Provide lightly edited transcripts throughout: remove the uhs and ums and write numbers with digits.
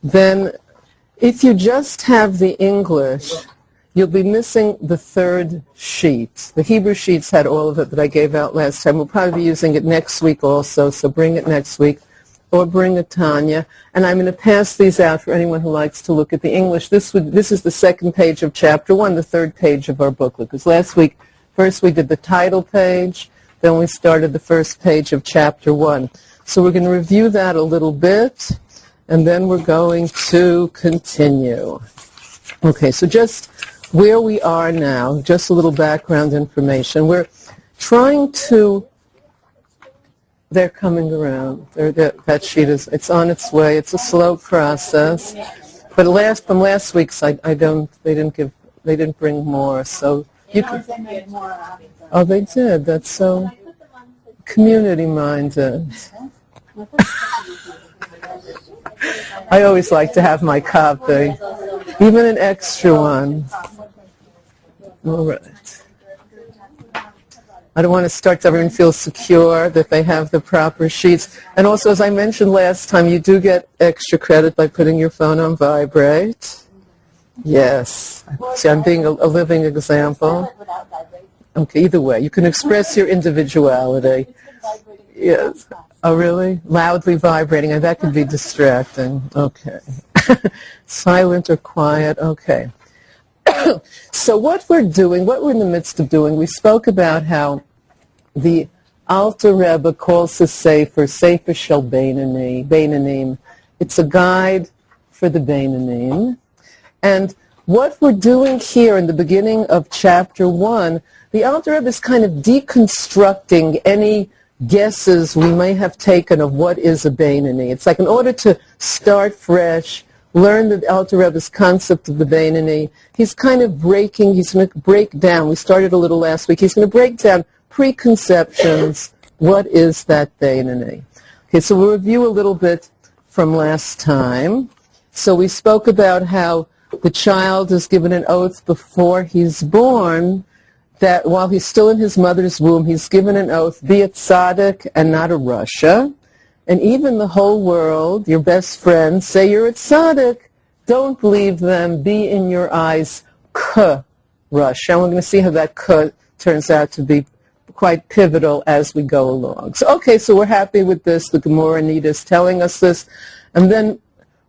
then if you just have the English, you'll be missing the third sheet. The Hebrew sheets had all of it that I gave out last time. We'll probably be using it next week also, so bring it next week, or bring a Tanya. And I'm going to pass these out for anyone who likes to look at the English. This is the second page of Chapter 1, the third page of our booklet, because first we did the title page, then we started the first page of Chapter 1. So we're going to review that a little bit, and then we're going to continue. Okay, so just where we are now, just a little background information. We're trying to, they're coming around. That sheet it's on its way. It's a slow process. But from last week's, they didn't bring more. So you could, oh, they did. That's so community-minded. I always like to have my copy, even an extra one. All right. I don't want to start to everyone feel secure that they have the proper sheets. And also, as I mentioned last time, you do get extra credit by putting your phone on vibrate. Yes. See, I'm being a living example. Okay, either way. You can express your individuality. Yes. Oh, really? Loudly vibrating. That could be distracting. Okay. Silent or quiet. Okay. So what we're in the midst of doing, we spoke about how the Alter Rebbe calls the Sefer Shel Beinanim. It's a guide for the Beinanim. And what we're doing here in the beginning of Chapter 1, the Alter Rebbe is kind of deconstructing any guesses we may have taken of what is a Beinani. It's like in order to start fresh, learn the Alter Rebbe's concept of the Beinani, he's going to break down, we started a little last week, he's going to break down preconceptions, what is that Beinani. Okay, so we'll review a little bit from last time. So we spoke about how the child is given an oath before he's born, that while he's still in his mother's womb, he's given an oath, be a tzaddik and not a rasha. And even the whole world, your best friends, say you're a tzaddik. Don't believe them. Be in your eyes rasha. And we're going to see how that turns out to be quite pivotal as we go along. So, okay, so we're happy with this. The Gemara Nida is telling us this. And then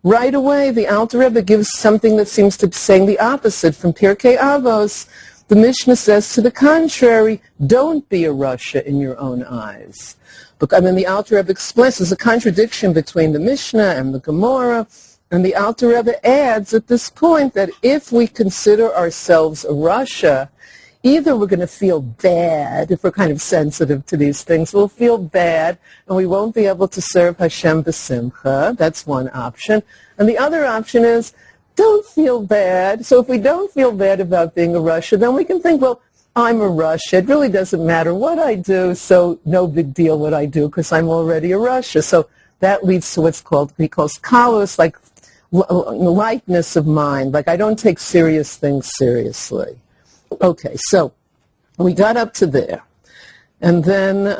right away, the Alter Rebbe gives something that seems to be saying the opposite from Pirkei Avos. The Mishnah says to the contrary, don't be a rasha in your own eyes. The Alter Rebbe explains there's a contradiction between the Mishnah and the Gemara, and the Alter Rebbe adds at this point that if we consider ourselves a rasha, either we're going to feel bad, if we're kind of sensitive to these things, we'll feel bad, and we won't be able to serve Hashem b'simcha. That's one option. And the other option is, don't feel bad. So if we don't feel bad about being a rasha, then we can think, well, I'm a rasha. It really doesn't matter what I do, so no big deal what I do because I'm already a rasha. So that leads to what's he calls kalos, like lightness of mind. Like I don't take serious things seriously. Okay, so we got up to there. And then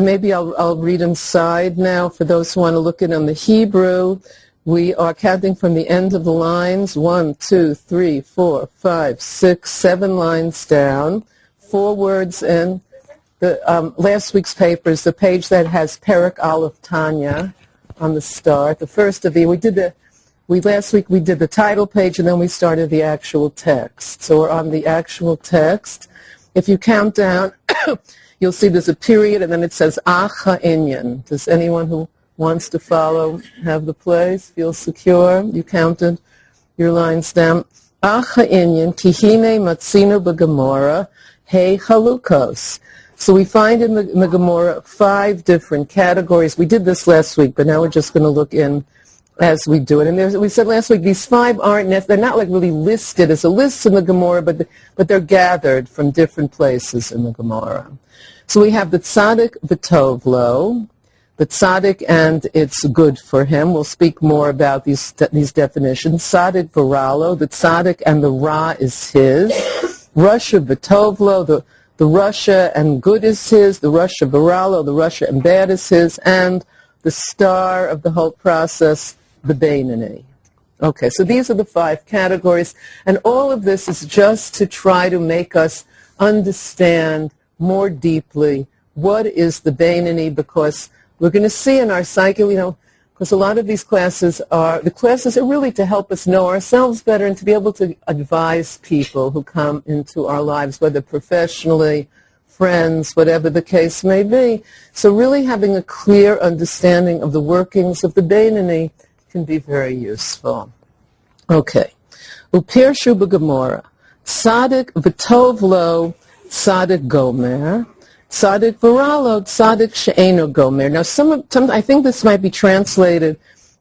maybe I'll read inside now for those who want to look at it in the Hebrew. We are counting from the end of the lines, 1, 2, 3, 4, 5, 6, 7 lines down, 4 words in. The last week's paper is the page that has Perek Aleph Tanya on the start. The first of last week we did the title page and then we started the actual text. So we're on the actual text. If you count down, you'll see there's a period and then it says Acha Inyan. Does anyone who wants to follow have the place, feel secure? You counted your lines down. Acha Inyan Kihine Matzino B'Gemora Hey Halukos. So we find in the Gemara 5 different categories. We did this last week, but now we're just going to look in as we do it. And we said last week these 5 they're not like really listed as a list in the Gemara, but they're gathered from different places in the Gemara. So we have the tzaddik v'tovlo, the tzaddik and it's good for him. We'll speak more about these definitions. Tzaddik v'ralo, the tzaddik and the ra is his. Rasha v'tovlo, the rasha and good is his. The rasha v'ralo, the rasha and bad is his. And the star of the whole process, the Beinani. Okay, so these are the 5 categories, and all of this is just to try to make us understand more deeply what is the Beinoni, because we're going to see in our cycle, because a lot of these classes are really to help us know ourselves better and to be able to advise people who come into our lives, whether professionally, friends, whatever the case may be. So really having a clear understanding of the workings of the Beinoni can be very useful. Okay. Upirshu b'Gemara. Tzadik v'tov lo, tzadik gomer. Tzadik v'ralo, tzadik she'eno gomer. Now, I think this might be translated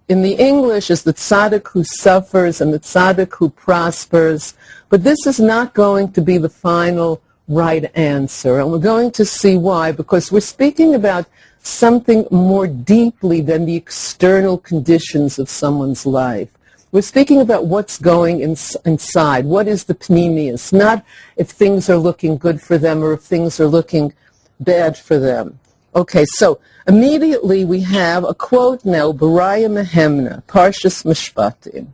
in the English as the tzaddik who suffers and the tzaddik who prospers. But this is not going to be the final right answer. And we're going to see why, because we're speaking about something more deeply than the external conditions of someone's life. We're speaking about what's going inside. What is the pneumius? Not if things are looking good for them or if things are looking bad for them. Okay, so immediately we have a quote now, Baraya Mehemna, Parshas Mishpatim.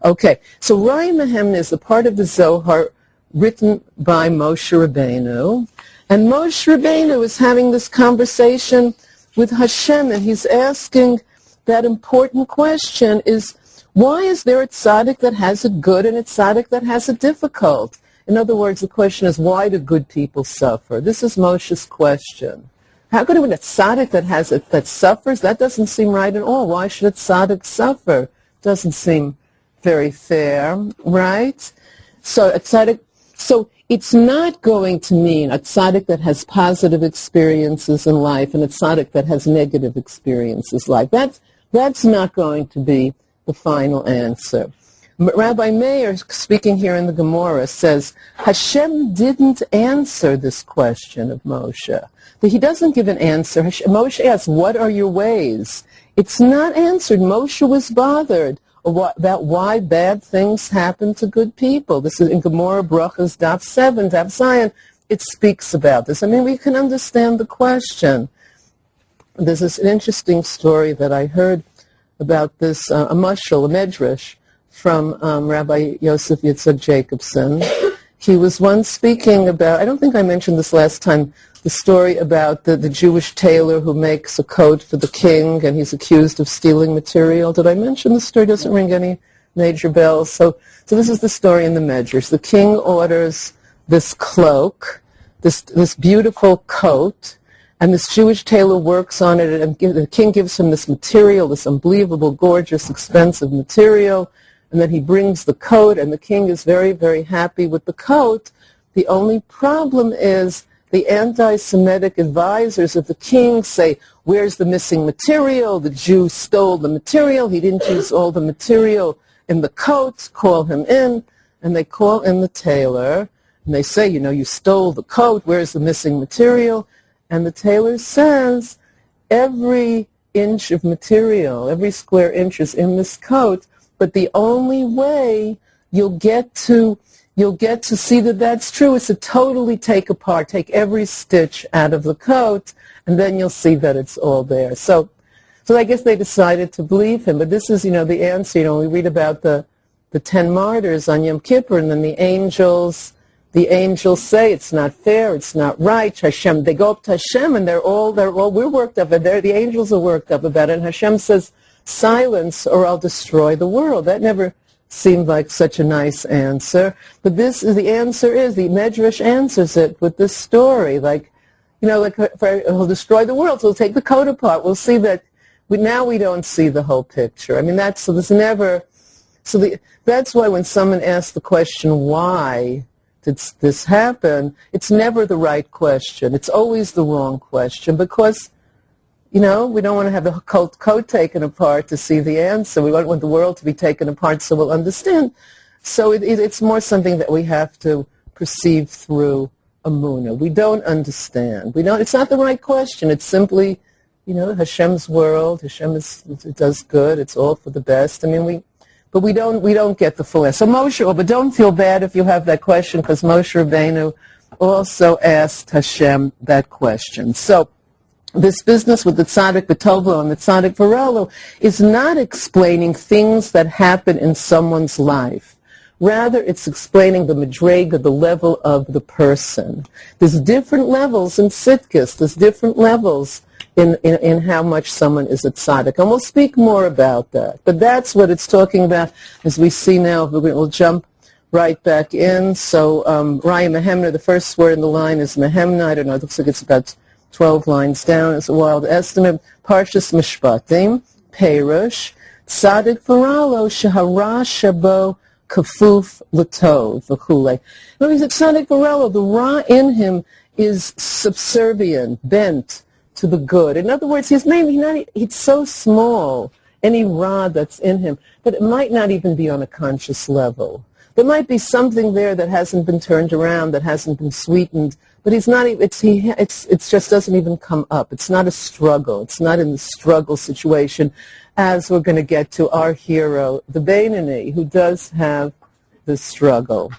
Okay, so Raya Mehemna is a part of the Zohar written by Moshe Rabbeinu. And Moshe Rabbeinu is having this conversation with Hashem, and he's asking that important question is, why is there a tzaddik that has it good and a tzaddik that has it difficult? In other words, the question is, why do good people suffer? This is Moshe's question. How could it be a tzaddik that suffers? That doesn't seem right at all. Why should a tzaddik suffer? Doesn't seem very fair, right? So it's not going to mean a tzaddik that has positive experiences in life and a tzaddik that has negative experiences in life. That's not going to be the final answer. Rabbi Meir, speaking here in the Gemara, says Hashem didn't answer this question of Moshe. He doesn't give an answer. Moshe asks, what are your ways? It's not answered. Moshe was bothered about why bad things happen to good people. This is in Gemara Brachas, Daf 7, Daf Zion. It speaks about this. I mean, we can understand the question. There's this interesting story that I heard about this, a mashal, a medrash, from Rabbi Yosef Yitzhak Jacobson. He was once speaking about, I don't think I mentioned this last time, the story about the Jewish tailor who makes a coat for the king, and he's accused of stealing material. Did I mention the story? Doesn't ring any major bells. So this is the story in the Medrash. The king orders this cloak, this beautiful coat, and this Jewish tailor works on it, and the king gives him this material, this unbelievable, gorgeous, expensive material, and then he brings the coat, and the king is very, very happy with the coat. The only problem is the anti-Semitic advisors of the king say, where's the missing material? The Jew stole the material. He didn't use all the material in the coat. Call him in. And they call in the tailor, and they say, you stole the coat. Where's the missing material? And the tailor says, every inch of material, every square inch is in this coat, but the only way you'll get to see that that's true is to totally take every stitch out of the coat, and then you'll see that it's all there. So I guess they decided to believe him. But this is, the answer. We read about the 10 martyrs on Yom Kippur, and then the angels say it's not fair, it's not right. Hashem, they go up to Hashem, and we're worked up. The angels are worked up about it. And Hashem says, silence, or I'll destroy the world. That never seemed like such a nice answer. But the answer is, the Medrash answers it with this story. He'll destroy the world, so we'll take the coat apart. We'll see that now we don't see the whole picture. I mean, that's why when someone asks the question, why did this happen, it's never the right question. It's always the wrong question, because we don't want to have the coat taken apart to see the answer. We don't want the world to be taken apart so we'll understand. So it's more something that we have to perceive through Amunah. We don't understand. It's not the right question. It's simply, Hashem's world. Hashem does good. It's all for the best. I mean, but we don't get the full answer. So but don't feel bad if you have that question, because Moshe Rabbeinu also asked Hashem that question. So this business with the tzaddik v'tovlo and the tzaddik v'ralo is not explaining things that happen in someone's life. Rather, it's explaining the madrega, the level of the person. There's different levels in tzidkis. There's different levels in how much someone is a tzaddik. And we'll speak more about that. But that's what it's talking about. As we see now, we'll jump right back in. So, Raya Mehemna, the first word in the line is Mehemna. I don't know, it looks like it's about 12 lines down. It's a wild estimate. Parshas Mishpatim, Perush, Tzaddik V'ralo, Shehara Shabo, Kafuf Latov, V'chule. No, he's a Tzaddik V'ralo. The Ra in him is subservient, bent to the good. In other words, he's so small, any Ra that's in him, that it might not even be on a conscious level. There might be something there that hasn't been turned around, that hasn't been sweetened, but he's not. It just doesn't even come up. It's not a struggle. It's not in the struggle situation, as we're going to get to our hero, the Beinoni, who does have the struggle.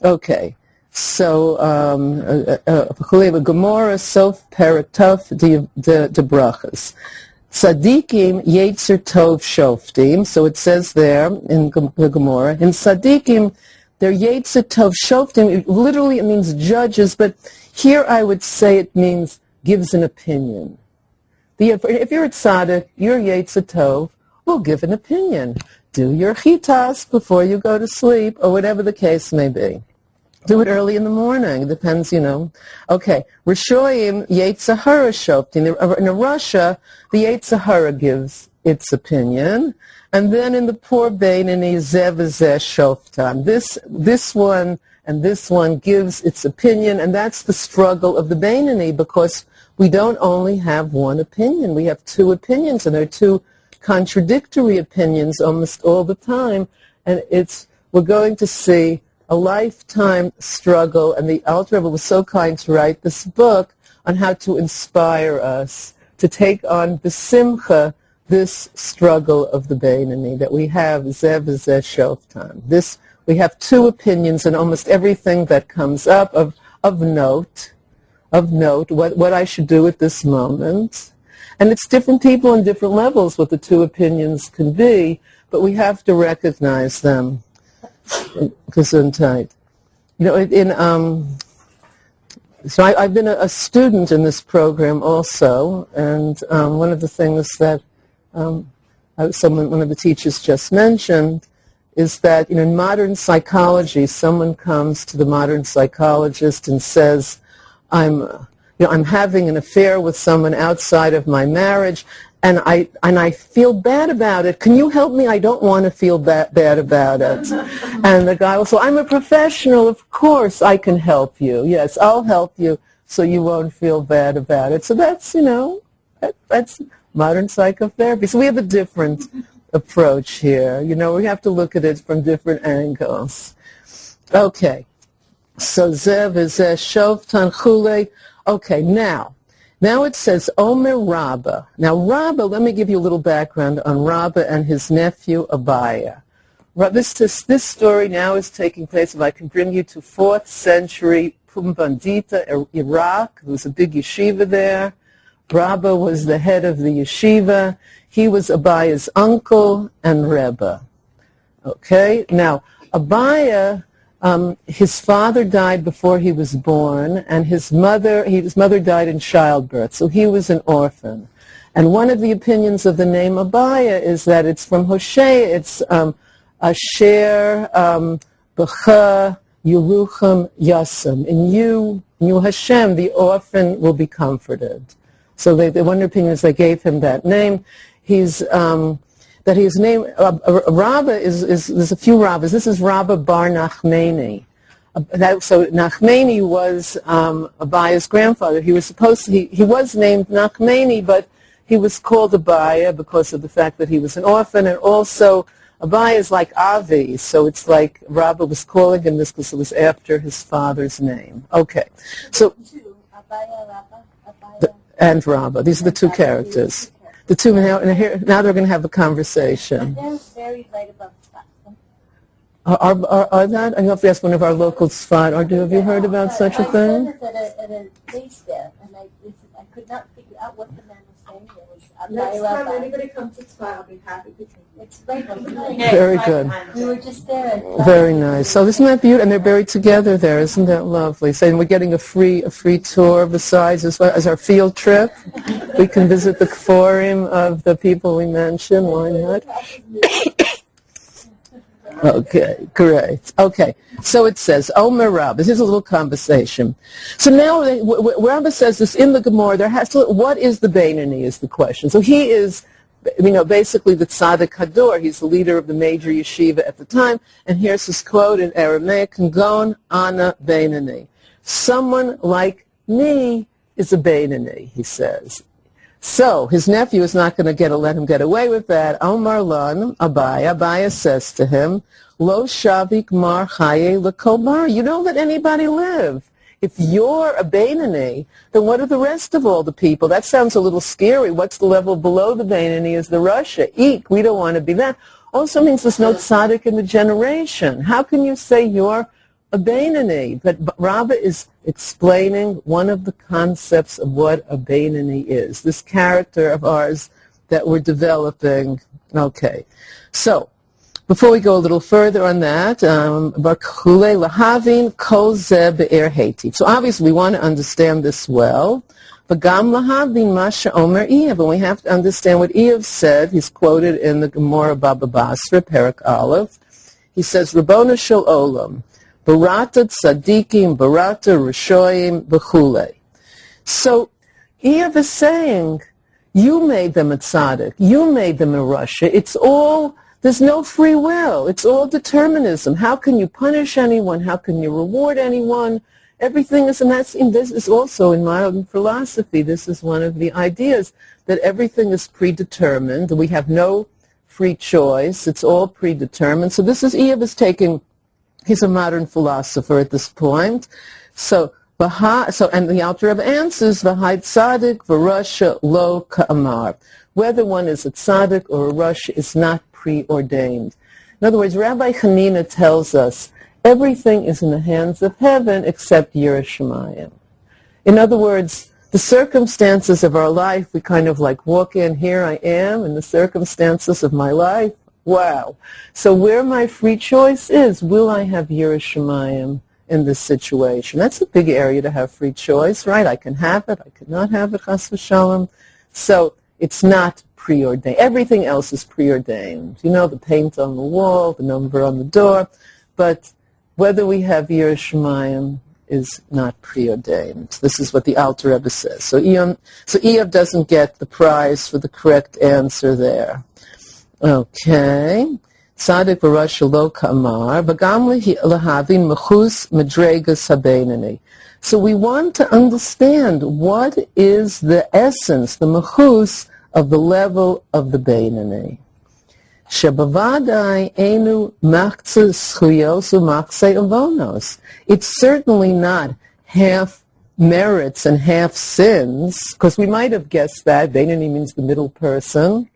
Okay, so Gemara Sof Paratuf de Brachas. Tzadikim Yetzer Tov Shoftim. So it says there in the Gemara, in Tzadikim, they're Yetzer Tov Shoftim. Literally it means judges, but here I would say it means gives an opinion. If you're a tzaddik, you're Yetzer Tov, will give an opinion. Do your chitas before you go to sleep, or whatever the case may be. Do it early in the morning. It depends, Okay. Rishoyim Yetzirah Shoftim. In Russia, the Yetzirah gives its opinion. And then in the poor Beinoni, Zev Zeh Shoftam. This one and this one gives its opinion, and that's the struggle of the Beinoni, because we don't only have one opinion. We have two opinions, and they're two contradictory opinions almost all the time. And we're going to see a lifetime struggle, and the Alter Rebbe was so kind to write this book on how to inspire us to take on the simcha, this struggle of the Beinoni that we have, Zev Zeh Shoftam. We have two opinions in almost everything that comes up of note, what I should do at this moment. And it's different people on different levels what the two opinions can be, but we have to recognize them. Gesundheit. So I've been a student in this program also, and one of the things that one of the teachers just mentioned is that in modern psychology, someone comes to the modern psychologist and says, I'm having an affair with someone outside of my marriage, and I feel bad about it. Can you help me? I don't want to feel bad about it. And the guy will say, I'm a professional. Of course I can help you. Yes, I'll help you so you won't feel bad about it. So that's, that's modern psychotherapy. So we have a different approach here. We have to look at it from different angles. Okay. So Zev is Shoftan Chule. Okay, now it says Omer Rabba. Now Rabba, let me give you a little background on Rabba and his nephew Abaya. This story now is taking place, if I can bring you to 4th century Pumbandita, Iraq. There was a big yeshiva there. Rabba was the head of the yeshiva. He was Abaya's uncle and Rebbe. Okay, now Abaya, his father died before he was born, and his mother died in childbirth, so he was an orphan. And one of the opinions of the name Abaya is that it's from Hosea. It's Asher B'cha Yerucham Yasam. In you Hashem, the orphan will be comforted. So one opinion is they gave him that name. That his name, Rabba there's a few Rabbas. This is Rabba Bar Nachmani. So Nachmani was Abaya's grandfather. He was he was named Nachmani, but he was called Abaya because of the fact that he was an orphan, and also Abaya is like Avi, so it's like Rabba was calling him this because it was after his father's name. Okay, so and Rabba, these are the two characters. The two now they're going to have a conversation. They're very right above the Are that? I have to ask one of our local Sfat. Have you heard about such a thing? I said at a place there, and I could not figure out what the man was saying. It was Next time anybody comes to Spy, I'll be happy to take you. It's right behind. Very good. We were just there. And, Very nice. So isn't that beautiful? And they're buried together there. Isn't that lovely? So we're getting a free tour besides as well as our field trip. We can visit the forum of the people we mentioned. Why not? Okay, great. Okay, so it says, Omer Rabbah. This is a little conversation. So now Rabbah says this in the Gemara. There has to. What is the Beinoni is the question. So he is, basically the Tzaddik Hador. He's the leader of the major yeshiva at the time. And here's his quote in Aramaic: Gon ana Beinoni. Someone like me is a Beinoni, he says. So his nephew is not going to let him get away with that. Omar lan Abaya says to him, Lo shavik mar chaye lekol bar. You don't let anybody live. If you're a Beinoni, then what are the rest of all the people? That sounds a little scary. What's the level below the Beinoni is the Russia. Eek, we don't want to be that. Also means there's no tzaddik in the generation. How can you say you're a Beinoni? But Rabbah is explaining one of the concepts of what a Beinoni is, this character of ours that we're developing. Okay, so before we go a little further on that, so obviously we want to understand this well. And we have to understand what Eov said. He's quoted in the Gemara Baba Basra, Perak Aleph. He says, Rabbona Shel Olam, Barata tzadikim, barata rishoyim, b'chule. So Eov is saying, you made them a tzaddik, you made them a Russia. It's all, there's no free will. It's all determinism. How can you punish anyone? How can you reward anyone? Everything is, and this is also in modern philosophy, this is one of the ideas, that everything is predetermined. We have no free choice. It's all predetermined. So this is, Eov is taking, he's a modern philosopher at this point. And the Alter Rebbe answers, V'hai tzaddik v'rasha lo ka'amar. Whether one is a tzaddik or a rasha is not preordained. In other words, Rabbi Hanina tells us everything is in the hands of heaven except Yerushalayim. In other words, the circumstances of our life, we kind of like walk in, here I am, in the circumstances of my life. Wow. So where my free choice is, will I have Yerushalayim in this situation? That's a big area to have free choice, right? I can have it, I cannot have it, chas v'shalom. So it's not preordained. Everything else is preordained. The paint on the wall, the number on the door. But whether we have Yerushalayim is not preordained. This is what the Alter Rebbe says. So Eov doesn't get the prize for the correct answer there. Okay. Tzaddik v'rasha lo ka'amar, v'gam lahavin mechus madregas habeinoni. So we want to understand what is the essence, the mechus of the level of the Beinoni. Shebavadai enu machze schuyos u'machze avonos. It's certainly not half merits and half sins, because we might have guessed that. Beinoni means the middle person.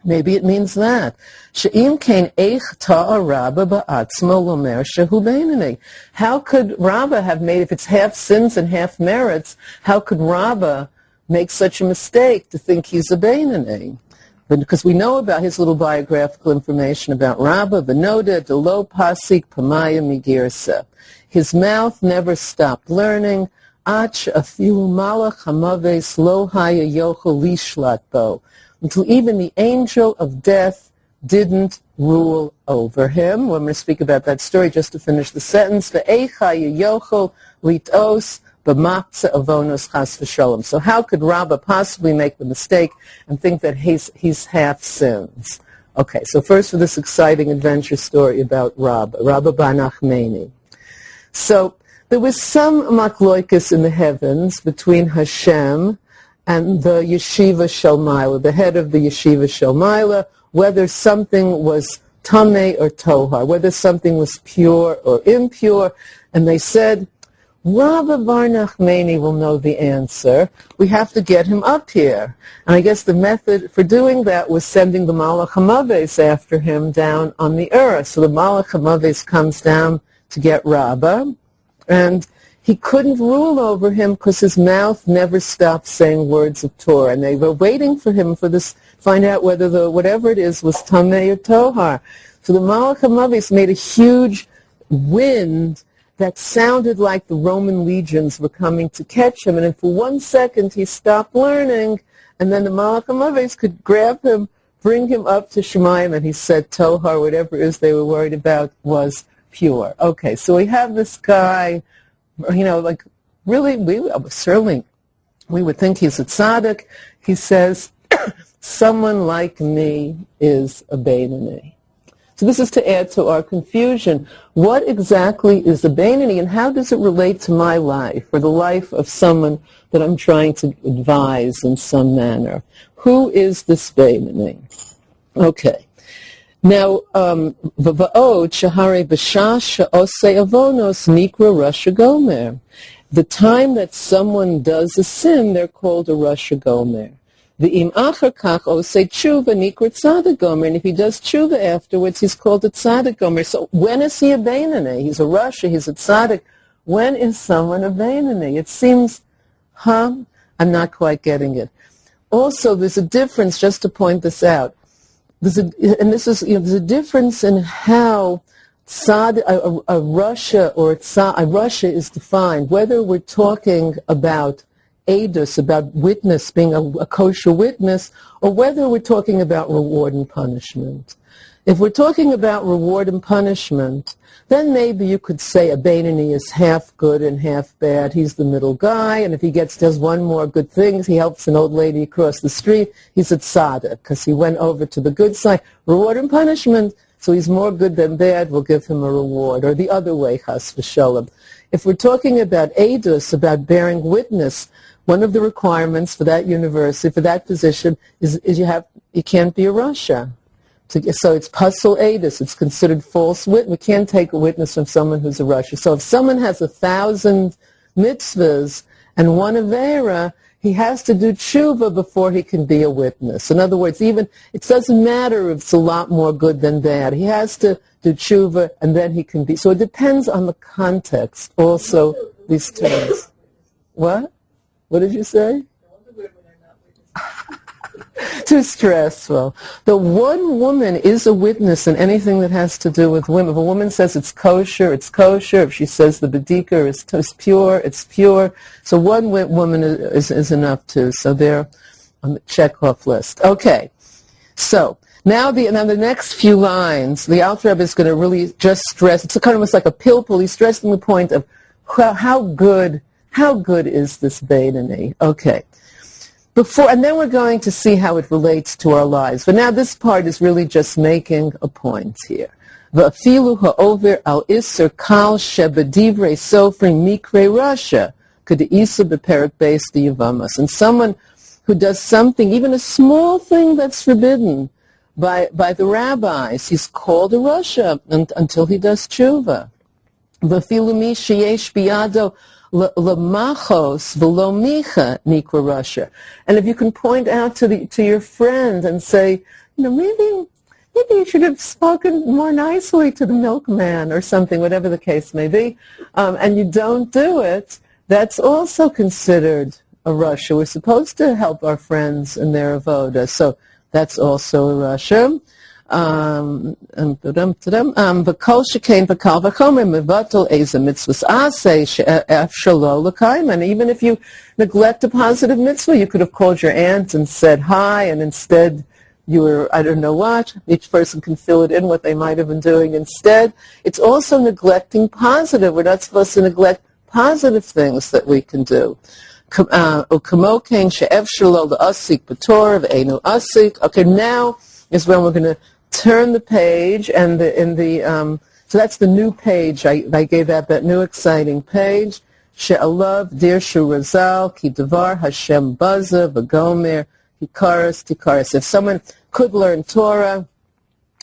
Maybe it means that. She'im kain eich ta'a Rabbah ba'atzmo lomer shehu Beinoni. How could Rabbah have made, if it's half sins and half merits, how could Rabbah make such a mistake to think he's a Beinoni? But because we know about his little biographical information about Rabbah, Benoda delo pasik pamaya migirsa. His mouth never stopped learning. Ach afilu malach hamaves lo haya yochel lishlat bo. Until even the angel of death didn't rule over him. We're going to speak about that story just to finish the sentence. Ve'echa yochel litos b'makza avonos chas v'sholem. So how could Rabbah possibly make the mistake and think that he's half sins? Okay, so first for this exciting adventure story about Rabbah bar Nachmani. So there was some makloikus in the heavens between Hashem and the Yeshiva Shalmaila, the head of the Yeshiva Shalmaila, whether something was tameh or tohar, whether something was pure or impure. And they said, Rabbah bar Nachmani will know the answer. We have to get him up here. And I guess the method for doing that was sending the Malach HaMaves after him down on the earth. So the Malach HaMaves comes down to get Rabbah, and he couldn't rule over him because his mouth never stopped saying words of Torah. And they were waiting for him for this, find out whether the whatever it is was Tameh or Tohar. So the Malach HaMavis made a huge wind that sounded like the Roman legions were coming to catch him. And then for 1 second he stopped learning, and then the Malach HaMavis could grab him, bring him up to Shemayim, and he said Tohar, whatever it is they were worried about, was pure. Okay, so we have this guy, like really, we would think he's a tzaddik. He says, someone like me is a Beinoni. So this is to add to our confusion. What exactly is a Beinoni, and how does it relate to my life, or the life of someone that I'm trying to advise in some manner? Who is this Beinoni? Okay. Now, v'va'od shahare b'shah she'osei avonos nikra Rosh Gomer. The time that someone does a sin, they're called a Rosh Gomer. V'im achar kach osei tshuva nikra Tzaddik Gomer. And if he does tshuva afterwards, he's called a Tzaddik Gomer. So when is he a Beinoni? He's a Rasha, he's a Tzaddik. When is someone a Beinoni? It seems, I'm not quite getting it. Also, there's a difference, just to point this out. There's a difference in how a Russia or a Russia is defined, whether we're talking about edus, about witness, being a kosher witness, or whether we're talking about reward and punishment. If we're talking about reward and punishment, then maybe you could say a Beinoni is half good and half bad. He's the middle guy, and if he does one more good thing, he helps an old lady across the street, he's a tzaddik, because he went over to the good side. Reward and punishment, so he's more good than bad, we'll give him a reward, or the other way, chas v'sholem. If we're talking about edus, about bearing witness, one of the requirements for that university, for that position, is you can't be a Rasha. So it's pasul edus. It's considered false witness. We can't take a witness from someone who's a Rasha. So if someone has 1,000 mitzvahs and one avera, he has to do tshuva before he can be a witness. In other words, even it doesn't matter if it's a lot more good than bad. He has to do tshuva and then he can be. So it depends on the context. Also, these terms. What? What did you say? Too stressful. The one woman is a witness in anything that has to do with women. If a woman says it's kosher, it's kosher. If she says the bedika is pure, it's pure. So one woman is enough too. So they're on the check-off list. Okay. So now the next few lines, the Alter Rebbe is going to really just stress. It's kind of almost like a pilpul. He's stressing the point of how good is this Beinoni? Okay. And then we're going to see how it relates to our lives. But now this part is really just making a point here. V'afilu ha'over al isser kal shebedivrei sofri mikre rasha k'de'isa beperik beis d'yavamas. And someone who does something, even a small thing that's forbidden by the rabbis, he's called a rasha until he does tshuva. V'afilu mi sheyesh biyado Lamachos v'lo micha nikra Rasha. And if you can point out to your friend and say, maybe you should have spoken more nicely to the milkman or something, whatever the case may be, and you don't do it, that's also considered a Rasha. We're supposed to help our friends in their avoda, so that's also a Rasha. And even if you neglect a positive mitzvah, you could have called your aunt and said hi, and instead you were, I don't know what, each person can fill it in what they might have been doing instead. It's also neglecting positive. We're not supposed to neglect positive things that we can do. Okay, now is when we're going to turn the page, and so that's the new page. I gave that new exciting page. She'alav dirshu razal ki devar Hashem baza v'gomer hikaras tikaras. If someone could learn Torah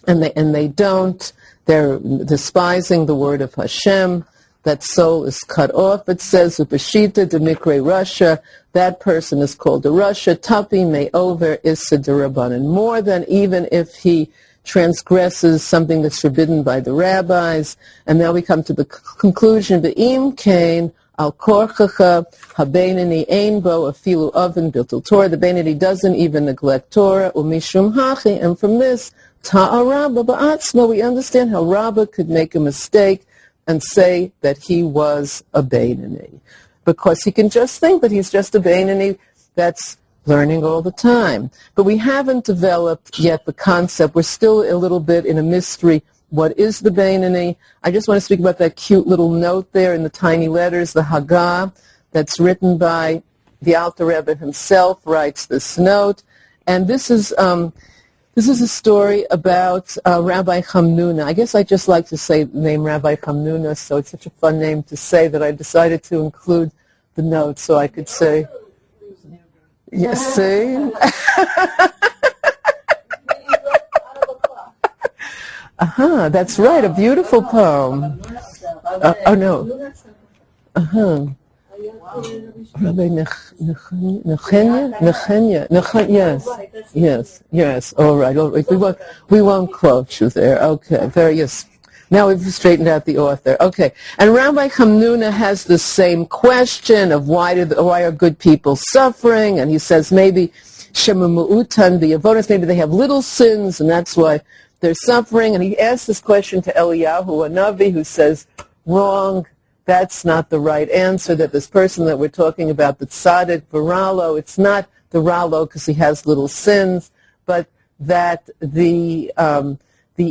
and they don't, they're despising the word of Hashem. That soul is cut off. It says upashita demikre Rasha. That person is called a Rasha. Tapi may over issa derabanan. More than even if he transgresses something that's forbidden by the rabbis. And now we come to the conclusion, Be'im kain Al korchacha habeinani ein bo afilu oven biltul Torah. The Beinani doesn't even neglect Torah. Umishum hachi, and from this, ta'a Rabba ba'atzma, we understand how Rabba could make a mistake and say that he was a Beinani. Because he can just think that he's just a Beinani that's learning all the time. But we haven't developed yet the concept. We're still a little bit in a mystery. What is the Beinani? I just want to speak about that cute little note there in the tiny letters, the Haggah, that's written by the Alter Rebbe himself, writes this note. And this is a story about Rabbi Chamnuna. I guess I just like to say the name Rabbi Chamnuna, so it's such a fun name to say that I decided to include the note so I could say, yes, see? That's right, a beautiful poem. Oh, no. Rabbi Nechenya, yes, all right. We won't quote you there. Okay, yes. Now we've straightened out the author. Okay, and Rabbi Chamnuna has the same question of why are good people suffering? And he says maybe shema mu'utan b'avonos, maybe they have little sins, and that's why they're suffering. And he asks this question to Eliyahu, a Navi, who says, wrong. That's not the right answer, that this person that we're talking about, the tzaddik, Baralo, it's not the Ralo because he has little sins, but that the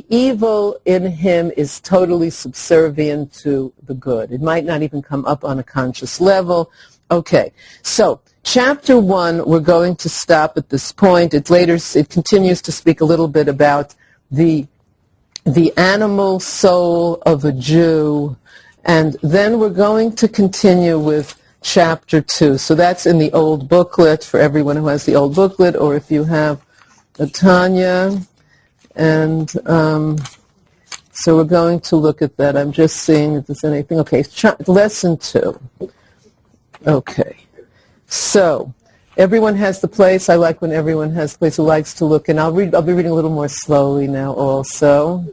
evil in him is totally subservient to the good. It might not even come up on a conscious level. Okay, so chapter 1, we're going to stop at this point. It continues to speak a little bit about the animal soul of a Jew, and then we're going to continue with chapter 2. So that's in the old booklet for everyone who has the old booklet, or if you have a Tanya. And so we're going to look at that. I'm just seeing if there's anything. Okay, lesson 2. Okay. So everyone has the place. I like when everyone has the place who likes to look. And I'll be reading a little more slowly now also.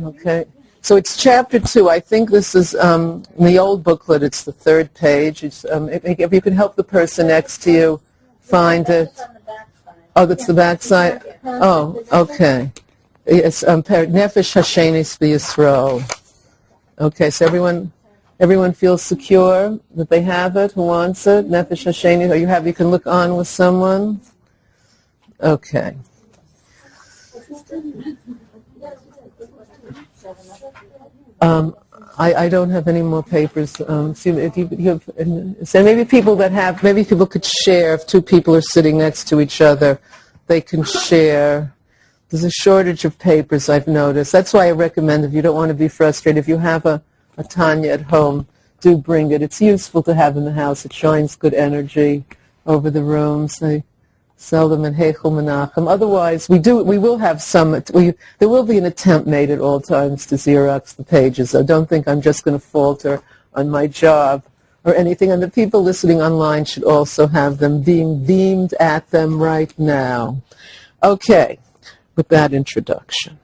Okay. So it's chapter 2. I think this is, in the old booklet, it's the 3rd page. It's, if you can help the person next to you find it. Oh, that's the back side? Oh, okay. It's Nefesh Hashenis B'Yisrael. Okay, so everyone feels secure that they have it? Who wants it? Nefesh Hashenis, you can look on with someone? Okay. I don't have any more papers. So maybe people could share. If 2 people are sitting next to each other, they can share. There's a shortage of papers, I've noticed. That's why I recommend, if you don't want to be frustrated, if you have a Tanya at home, do bring it. It's useful to have in the house. It shines good energy over the rooms. They sell them in Heichel Menachem. Otherwise, we will have some. There will be an attempt made at all times to Xerox the pages. So don't think I'm just going to falter on my job or anything. And the people listening online should also have them being beamed at them right now. Okay, with that introduction.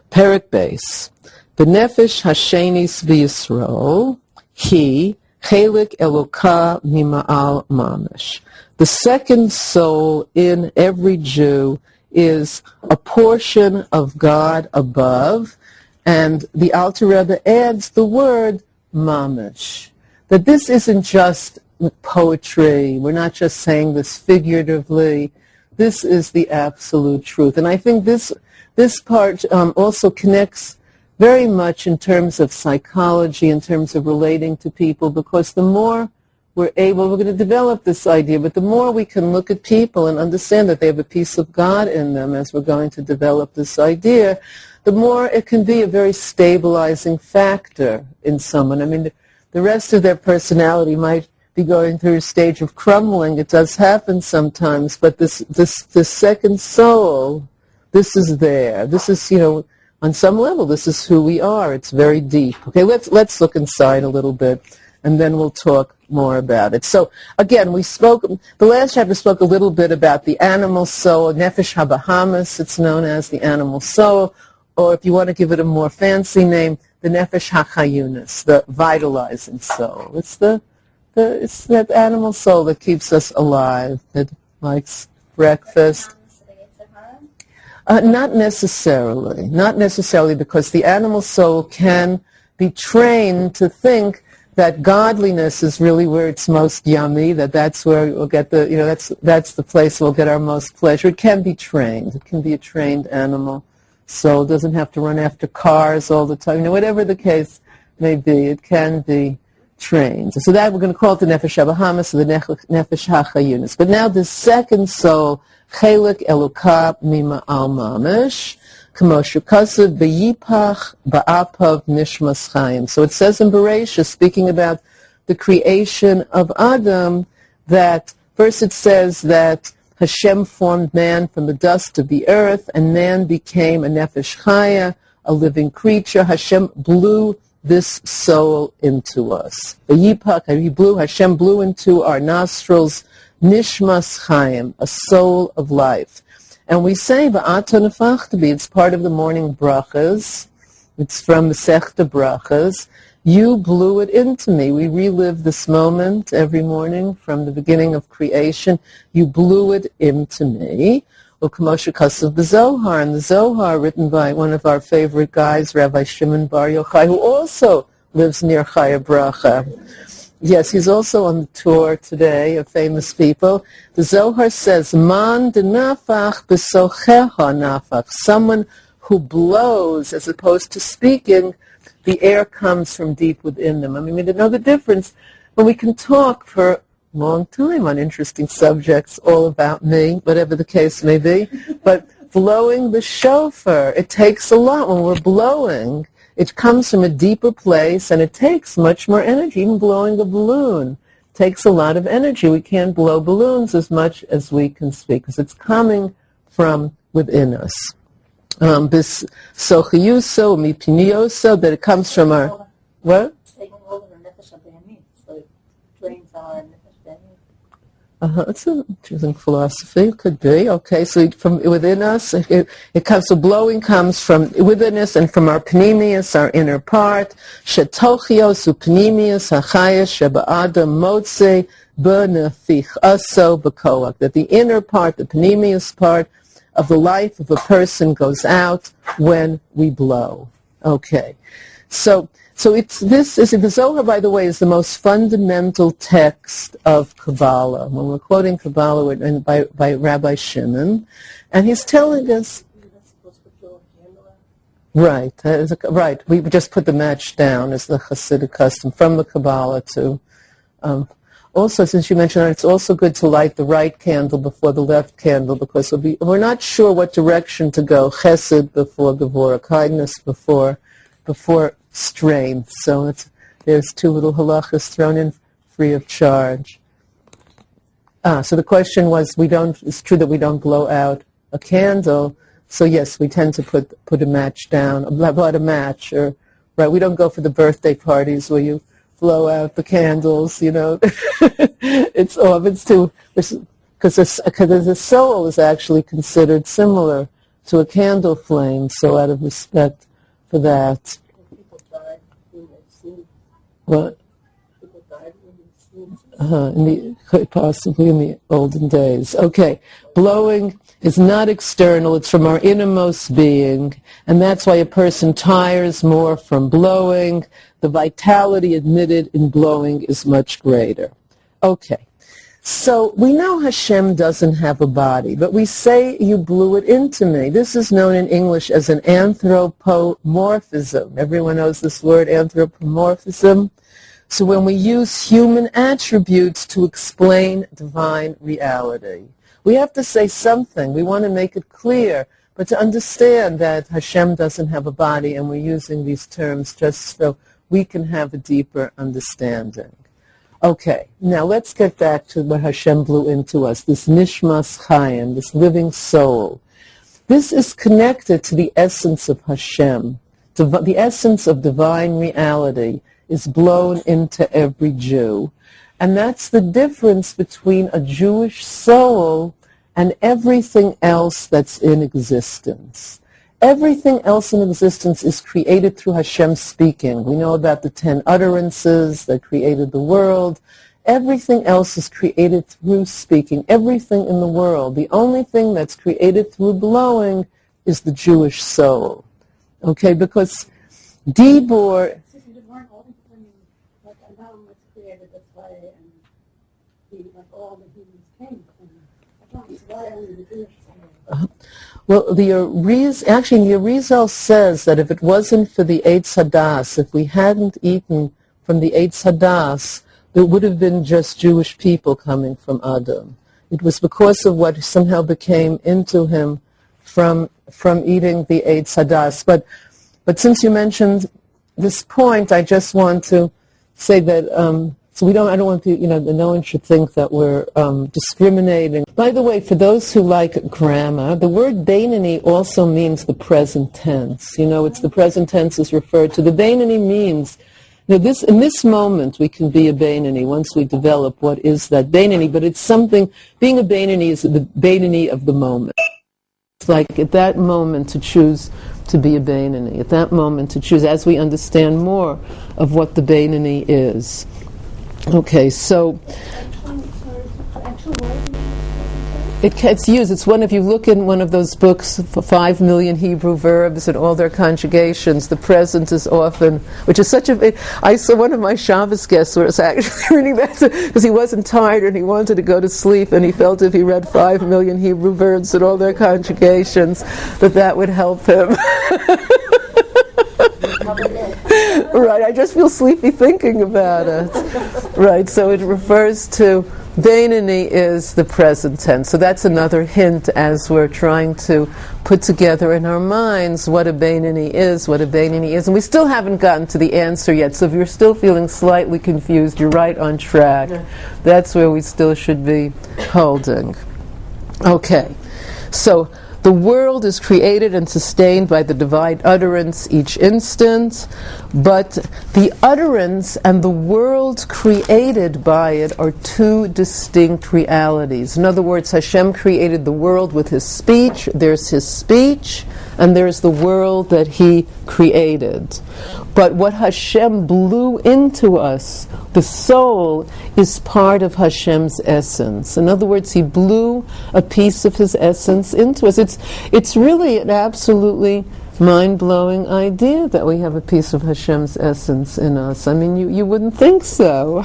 Perek Beis. B'nefesh Hashenis B'Yisrael, he, chelik Eloka mima'al mamash. The second soul in every Jew is a portion of God above, and the Alter Rebbe adds the word mamash. That this isn't just poetry. We're not just saying this figuratively. This is the absolute truth. And I think this part also connects very much in terms of psychology, in terms of relating to people, because the more we're going to develop this idea, but the more we can look at people and understand that they have a piece of God in them as we're going to develop this idea, the more it can be a very stabilizing factor in someone. I mean, the rest of their personality might be going through a stage of crumbling. It does happen sometimes, but this second soul, this is there. This is, on some level, this is who we are. It's very deep. Okay, let's look inside a little bit, and then we'll talk more about it. So, again, the last chapter spoke a little bit about the animal soul, Nefesh HaBahamas, it's known as the animal soul, or if you want to give it a more fancy name, the nefesh hachayunis, the vitalizing soul. It's it's that animal soul that keeps us alive, that likes breakfast. Not necessarily, because the animal soul can be trained to think that godliness is really where it's most yummy, that's where we'll get that's the place we'll get our most pleasure. It can be trained. It can be a trained animal soul. It doesn't have to run after cars all the time. Whatever the case may be, it can be trained. So that we're going to call it the nefesh habahamis, the nefesh hachayunis. But now the second soul, chelik elukah mima'al mamish, kamo shekasav b'yipach ba'apav nishmas chayim. So it says in Bereshit, speaking about the creation of Adam, that first it says that Hashem formed man from the dust of the earth, and man became a nefesh chaya, a living creature. Hashem blew this soul into us. Hashem blew into our nostrils nishmas chayim, a soul of life. And we say, it's part of the morning brachas. It's from the Masechta Brachas. You blew it into me. We relive this moment every morning from the beginning of creation. You blew it into me. U'kamosha kasav b'Zohar, and the Zohar, written by one of our favorite guys, Rabbi Shimon Bar Yochai, who also lives near Chaya Bracha. Yes, he's also on the tour today of famous people. The Zohar says, Man denafach b'socheha nafach, someone who blows as opposed to speaking, the air comes from deep within them. I mean, we know the difference, but we can talk for a long time on interesting subjects, all about me, whatever the case may be. But blowing the shofar, it takes a lot. When we're blowing, it comes from a deeper place, and it takes much more energy. Even blowing a balloon takes a lot of energy. We can't blow balloons as much as we can speak, because it's coming from within us. Sochiyuso, mipinioso, that it comes from our, what? It's an interesting philosophy. It could be. Okay, so from within us, it comes, so blowing comes from within us and from our panemius, our inner part. Shetochios upanemius hachayas sheba'adam motze b'nefich aso b'koach. That the inner part, the panemius part of the life of a person goes out when we blow. Okay, so the Zohar, by the way, is the most fundamental text of Kabbalah. When we're quoting Kabbalah by Rabbi Shimon, and he's telling us, right, we just put the match down as the Hasidic custom from the Kabbalah to. Also, since you mentioned that, it's also good to light the right candle before the left candle, because we're not sure what direction to go. Chesed before Gevurah, kindness before strength. So there's two little halachas thrown in free of charge. So the question was, it's true that we don't blow out a candle. So yes, we tend to put a match down, light a match, or right. We don't go for the birthday parties where you blow out the candles, It's off. It's too, because the soul is actually considered similar to a candle flame. So out of respect for that. What? Possibly in the olden days. Okay, blowing is not external, it's from our innermost being, and that's why a person tires more from blowing. The vitality admitted in blowing is much greater. Okay, so we know Hashem doesn't have a body, but we say you blew it into me. This is known in English as an anthropomorphism. Everyone knows this word, anthropomorphism. So when we use human attributes to explain divine reality, we have to say something. We want to make it clear, but to understand that Hashem doesn't have a body, and we're using these terms just so we can have a deeper understanding. Okay, now let's get back to what Hashem blew into us, this nishmas chayim, this living soul. This is connected to the essence of Hashem. The essence of divine reality is blown into every Jew. And that's the difference between a Jewish soul and everything else that's in existence. everything else in existence is created through Hashem speaking. We know about the 10 utterances that created the world. Everything else is created through speaking. Everything in the world. The only thing that's created through blowing is the Jewish soul. Okay, because Dibur... Adam was created this way, and all the humans came from. Why only the Jewish soul? Well, the Arizal says that if it wasn't for the Eitz Hadas, if we hadn't eaten from the Eitz Hadas, there would have been just Jewish people coming from Adam. It was because of what somehow became into him from eating the Eitz Hadas. But since you mentioned this point, I just want to say that I don't want to, no one should think that we're discriminating. By the way, for those who like grammar, the word Beinani also means the present tense. It's the present tense is referred to. The Beinani means, in this moment we can be a Beinani once we develop what is that Beinani, but it's something, being a Beinani is the Beinani of the moment. It's like at that moment to choose to be a Beinani, at that moment to choose, as we understand more of what the Beinani is. Okay, so it's used. It's if you look in one of those books, 5 million Hebrew verbs and all their conjugations, the present is often, which is I saw one of my Shabbos guests was actually reading that because he wasn't tired and he wanted to go to sleep, and he felt if he read 5 million Hebrew verbs and all their conjugations that would help him. Right, I just feel sleepy thinking about it. Right, so it refers to, Beinani is the present tense. So that's another hint as we're trying to put together in our minds what a Beinani is. And we still haven't gotten to the answer yet. So if you're still feeling slightly confused, you're right on track. Yeah. That's where we still should be holding. Okay, so the world is created and sustained by the divine utterance each instant, but the utterance and the world created by it are two distinct realities. In other words, Hashem created the world with His speech. There's His speech, and there's the world that He created. But what Hashem blew into us, the soul, is part of Hashem's essence. In other words, He blew a piece of His essence into us. It's really an absolutely mind-blowing idea that we have a piece of Hashem's essence in us. I mean, you wouldn't think so.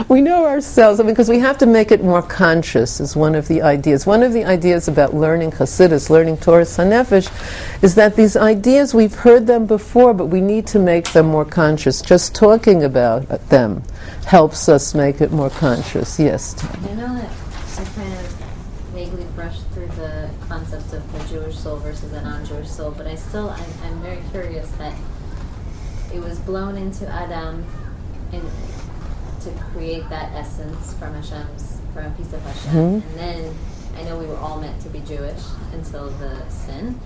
We know ourselves, because we have to make it more conscious is one of the ideas. One of the ideas about learning Hasidus, learning Torah HaNefesh, is that these ideas, we've heard them before, but we need to make them more conscious. Just talking about them helps us make it more conscious. Yes? I know that I kind of vaguely brushed through the concept of the Jewish soul versus the non-Jewish soul, but I'm very curious that it was blown into Adam to create that essence from a piece of Hashem. Mm-hmm. And then I know we were all meant to be Jewish until the sin.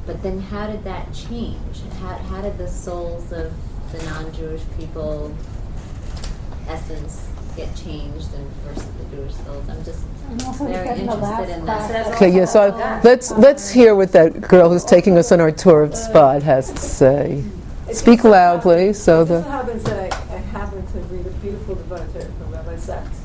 But then how did that change? How did the souls of the non-Jewish people essence get changed versus the Jewish souls? I'm just very interested in that. Okay, yeah, so let's hear what that girl who's taking us on our tour of Spot has to say. Speak loudly so that. It just happens that I happen to read a beautiful devotion from Rabbi Sachs,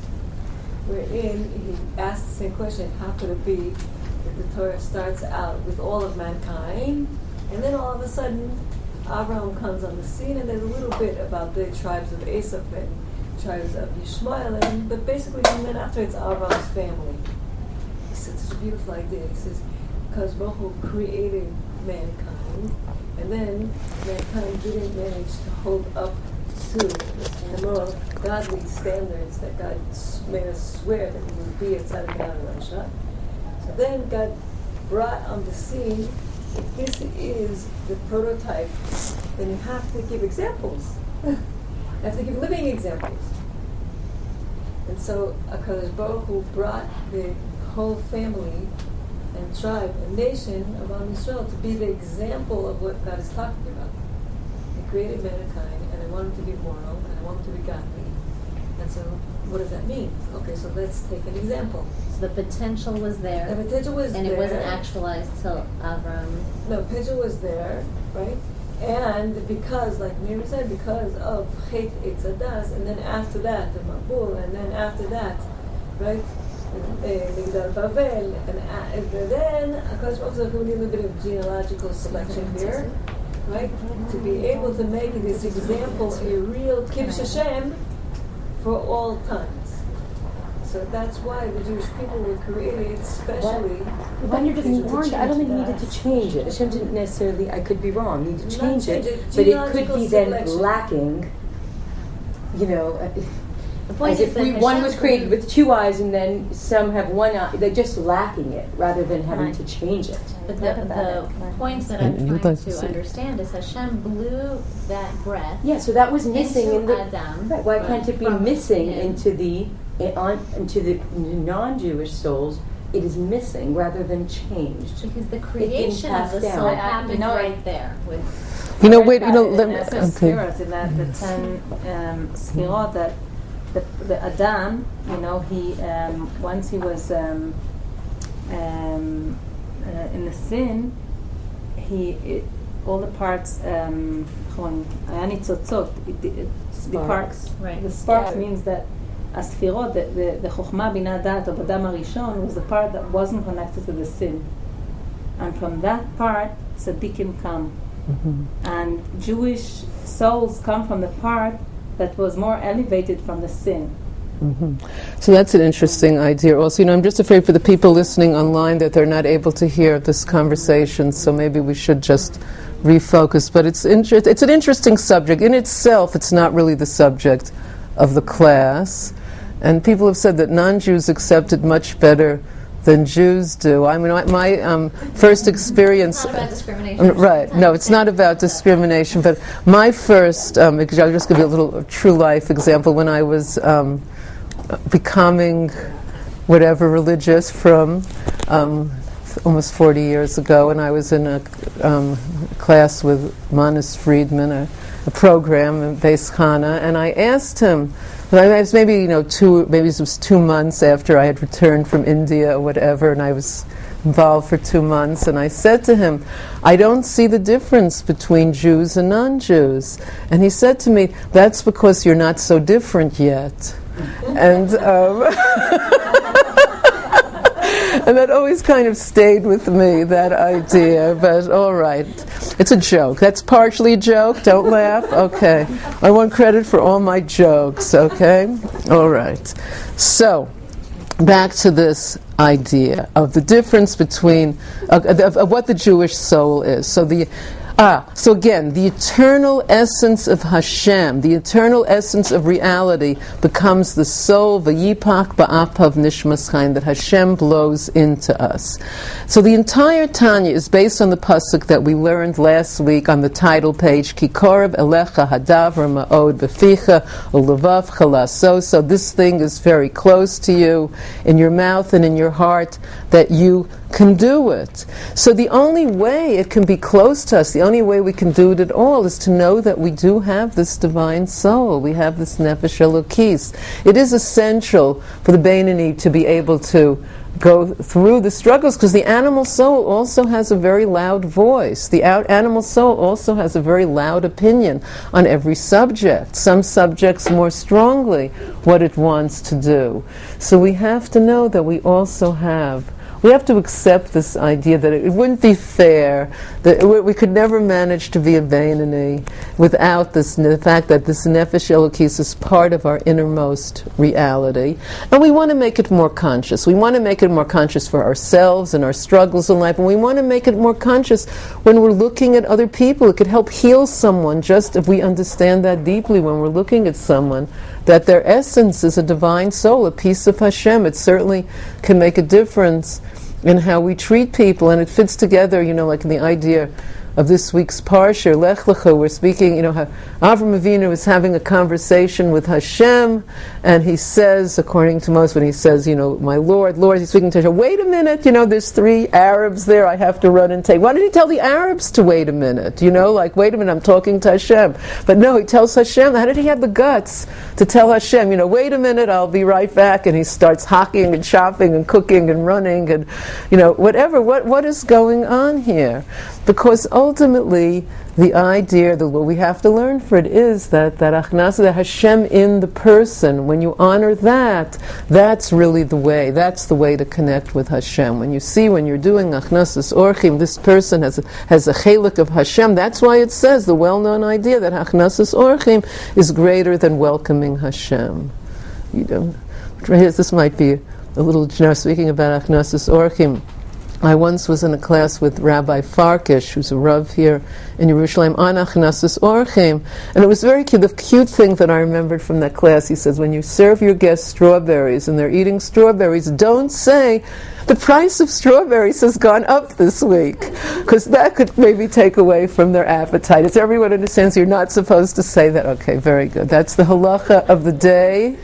wherein he asks the same question: how could it be that the Torah starts out with all of mankind, and then all of a sudden Abraham comes on the scene, and there's a little bit about the tribes of Esau and tribes of Yishmael, but basically, and then after it's Abraham's family. He said such a beautiful idea. He says, because Baruch Hu created mankind, and then mankind didn't manage to hold up to the more godly standards that God made us swear that we would be inside of God and Rasha. So then God brought on the scene, if this is the prototype, then you have to give examples. You have to give living examples. And so HaKadosh Baruch Hu brought the whole family and tribe and nation of Am Yisrael to be the example of what God is talking about. He created mankind, and I want him to be moral, and I want him to be godly. And so, what does that mean? Okay, so let's take an example. So the potential was there, The potential was and there. it wasn't actualized till Avram. No, potential was there, right? And because, like Miriam said, because of Chet Etzadas, and then after that, the Mabul, and then after that, right? Migdal Bavel, and then, of course, we need a little bit of genealogical selection here, right? To be able to make this example a real Kiddush Hashem for all times. So that's why the Jewish people were created, especially. When you're just warned, I don't think he needed to change it. Hashem didn't necessarily, I could be wrong, need to change it, but it could be then lacking, you know, The point as is if that one was Hashem created with two eyes and then some have one eye. They're just lacking it rather than having to change it. But the point that I'm trying to understand is Hashem blew that breath. Yeah, so that was missing into in the. Adam. Right, why can't it be From missing him. into the non-Jewish souls? It is missing rather than changed. Because the creation of the passed soul down. happened right there. You know, wait, you know, in let me, the okay. Sphirot, in the 10 Sphirot, that the Adam, you know, he once he was in the sin, all the parts, the parts, Right. the sparks means that Asphirot, the Chokhmah Binah Dat of Adam Arishon was the part that wasn't connected to the sin, and from that part tzaddikim come. And Jewish souls come from the part that was more elevated from the sin. So that's an interesting idea. Also, you know, I'm just afraid for the people listening online that they're not able to hear this conversation. So maybe we should just refocus. But it's an interesting subject in itself. It's not really the subject of the class, and people have said that non-Jews accept it much better than Jews do. I mean, my first experience. It's not about discrimination. Right. No, it's not about discrimination. But my first, I'll just give you a little true life example. When I was becoming whatever religious from almost 40 years ago, and I was in a class with Manis Friedman, a program in Beis Chana, and I asked him. I was maybe it was 2 months after I had returned from India or whatever, and I was involved for 2 months, and I said to him, I don't see the difference between Jews and non-Jews. And he said to me, that's because you're not so different yet. And and that always kind of stayed with me, that idea, but all right. It's a joke. That's partially a joke. Don't laugh. Okay. I want credit for all my jokes, okay? All right. So, back to this idea of the difference between, of what the Jewish soul is. So again, the eternal essence of Hashem, the eternal essence of reality, becomes the soul, v'yipach ba'apav nishmas chaim, that Hashem blows into us. So the entire Tanya is based on the pasuk that we learned last week on the title page, Ki korav elecha hadavra ma'od b'ficha u'levav chalaso. So this thing is very close to you, in your mouth and in your heart, that you can do it. So the only way it can be close to us, the only way we can do it at all, is to know that we do have this divine soul. We have this nefesh elokis. It is essential for the Beinoni to be able to go through the struggles, because the animal soul also has a very loud voice. The animal soul also has a very loud opinion on every subject. Some subjects more strongly what it wants to do. So we have to know that we have to accept this idea that it wouldn't be fair, that we could never manage to be a Beinoni without the fact that this Nefesh Elokis is part of our innermost reality. And we want to make it more conscious. We want to make it more conscious for ourselves and our struggles in life, and we want to make it more conscious when we're looking at other people. It could help heal someone just if we understand that deeply when we're looking at someone, that their essence is a divine soul, a piece of Hashem. It certainly can make a difference in how we treat people, and it fits together, like in the idea of this week's Parsha, Lech Lecha, we're speaking, Avram Avinu is having a conversation with Hashem, and he says, according to Moses, when he says, my Lord, he's speaking to Hashem, wait a minute, there's 3 Arabs there, I have to run and take. Why did he tell the Arabs to wait a minute? Wait a minute, I'm talking to Hashem. But no, he tells Hashem, how did he have the guts to tell Hashem, wait a minute, I'll be right back, and he starts hocking and chopping and cooking and running and, whatever. What is going on here? Because ultimately, the idea, what we have to learn for it is that achnasa, the Hashem in the person, when you honor that, that's really the way. That's the way to connect with Hashem. When you're doing achnasas orchim, this person has a chelik of Hashem. That's why it says, the well-known idea that achnasas orchim is greater than welcoming Hashem. This might be a little, speaking about achnasas orchim. I once was in a class with Rabbi Farkish, who's a Rav here in Yerushalayim, on achnasas orchim, and it was very cute. The cute thing that I remembered from that class, he says, when you serve your guests strawberries and they're eating strawberries, don't say, the price of strawberries has gone up this week, because that could maybe take away from their appetite. It's everyone understands you're not supposed to say that. Okay, very good. That's the halacha of the day.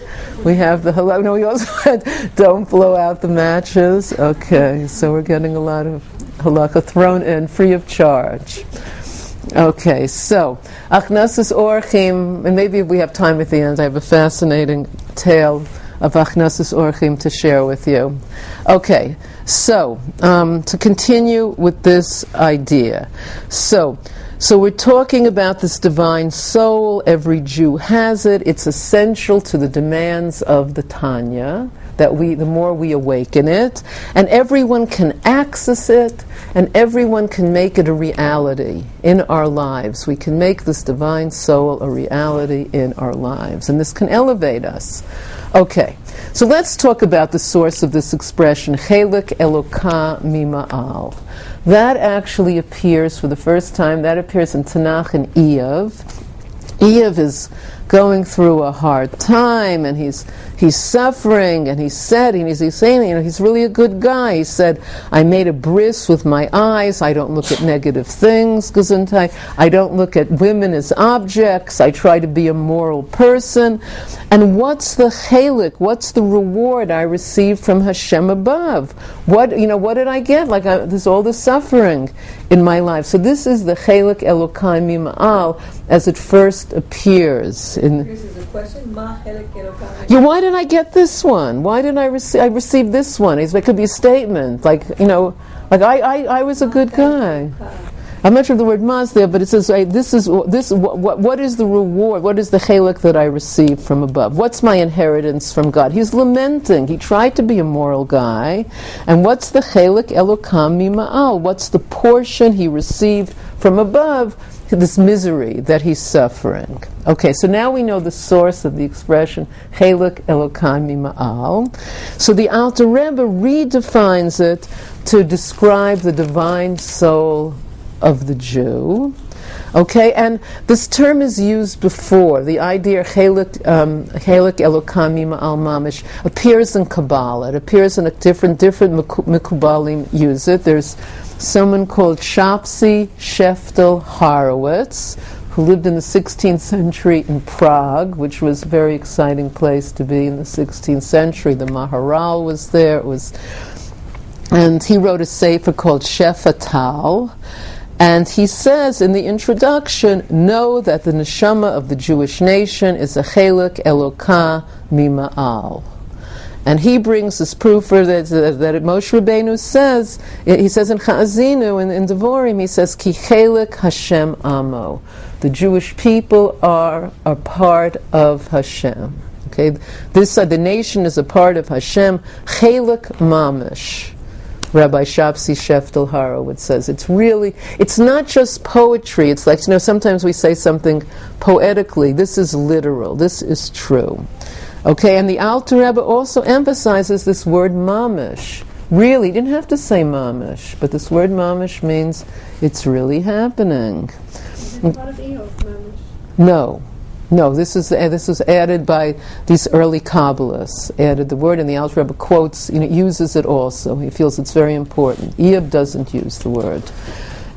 We have the halacha. No, we also had don't blow out the matches. Okay, so we're getting a lot of halacha thrown in free of charge. Okay, so achnasas orchim, and maybe if we have time at the end, I have a fascinating tale of achnasas orchim to share with you. Okay, so to continue with this idea, so we're talking about this divine soul. Every Jew has it. It's essential to the demands of the Tanya, that the more we awaken it, and everyone can access it, and everyone can make it a reality in our lives. We can make this divine soul a reality in our lives, and this can elevate us. Okay, so let's talk about the source of this expression, Chelik Elokah Mima'al. That actually appears for the first time, that appears in Tanakh and Eov. Eov is going through a hard time, and he's suffering, and he's saying, he's really a good guy. He said, I made a bris with my eyes, I don't look at negative things, Gesundheit, I don't look at women as objects, I try to be a moral person. And what's the chelik, what's the reward I receive from Hashem above? What did I get? There's all the suffering in my life. So this is the chelik Elokai Mima'al as it first appears. This is a question. Ma chelik Elokai. Yeah, why did I get this one? Why did I receive this one? It could be a statement, I was a good guy. I'm not sure of the word mas there, but it says, what is the reward? What is the chelik that I receive from above? What's my inheritance from God? He's lamenting. He tried to be a moral guy. And what's the chelik Elokam Mima'al? What's the portion he received from above, this misery that he's suffering? Okay, so now we know the source of the expression Chelik Elokam Mima'al. So the Alter Rebbe redefines it to describe the divine soul of the Jew. Okay, and this term is used before. The idea Chelik Elokam Mima'al Mamish appears in Kabbalah. It appears in different Mekubalim use it. There's someone called Shapsi Sheftel Horowitz, who lived in the 16th century in Prague, which was a very exciting place to be in the 16th century. The Maharal was there. And he wrote a sefer called Shefatal. And he says in the introduction, know that the neshama of the Jewish nation is a chelik Elokah Mima'al. And he brings this proof for that Moshe Rabbeinu says, he says in Cha'azinu, in Devorim, he says, Ki chelik Hashem amo. The Jewish people are a part of Hashem. Okay, the nation is a part of Hashem. Chelik mamish. Rabbi Shapsi Sheftel Horowitz says it's not just poetry. It's like, sometimes we say something poetically. This is literal. This is true. Okay, and the Alter Rebbe also emphasizes this word mamish. Really, he didn't have to say mamish, but this word mamish means it's really happening. No, this was added by these early Kabbalists. Added the word, and the Alter Rebbe quotes, uses it also. He feels it's very important. Eob doesn't use the word.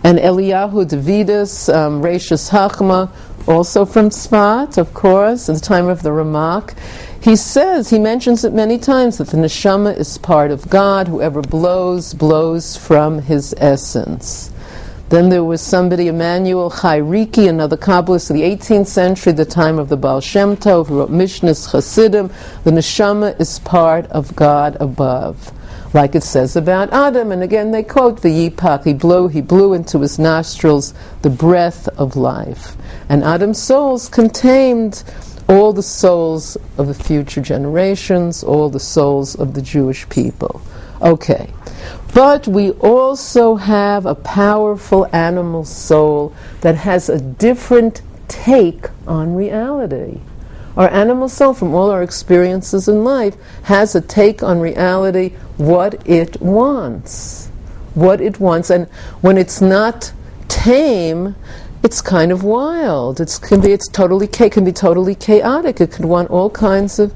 And Eliyahu Davidus, Reishis Hachma, also from Tzfat, of course, at the time of the Ramak. He mentions it many times, that the neshama is part of God. Whoever blows, blows from his essence. Then there was somebody, Emmanuel Chayriki, another Kabbalist of the 18th century, the time of the Baal Shem Tov, who wrote Mishnas Chasidim. The neshama is part of God above, like it says about Adam. And again they quote the Yipak, he blew into his nostrils the breath of life. And Adam's souls contained all the souls of the future generations, all the souls of the Jewish people. Okay. But we also have a powerful animal soul that has a different take on reality. Our animal soul, from all our experiences in life, has a take on reality, what it wants. What it wants. And when it's not tame, it's kind of wild. It can be totally chaotic. It can want all kinds of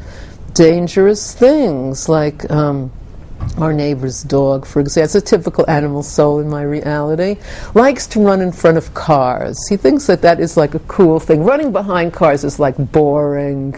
dangerous things, like our neighbor's dog, for example. It's a typical animal soul in my reality. Likes to run in front of cars. He thinks that is like a cool thing. Running behind cars is like boring,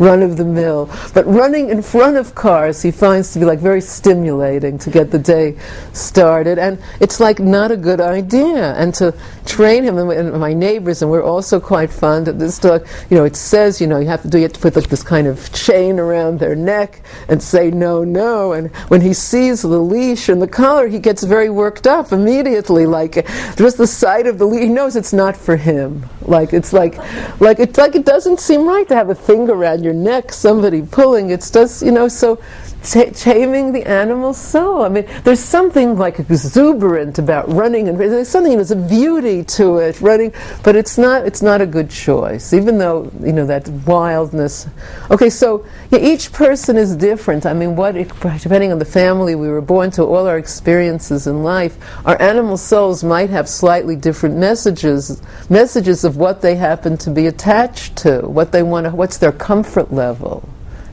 run-of-the-mill. But running in front of cars he finds to be like very stimulating to get the day started. And it's like not a good idea. And to train him, and my neighbors, and we're also quite fond of this dog, it says, you have to put like this kind of chain around their neck and say no, no. And when he sees the leash and the collar, he gets very worked up immediately. Like just the sight of the leash, he knows it's not for him. It's like it doesn't seem right to have a thing around your neck, somebody pulling. It's just so taming the animal soul. I mean, there's something like exuberant about running, and there's something, there's a beauty to it, running, but it's not a good choice, even though that wildness. Okay, so each person is different. I mean, depending on the family we were born to, all our experiences in life, our animal souls might have slightly different messages of what they happen to be attached to, what they want to, what's their comfort level.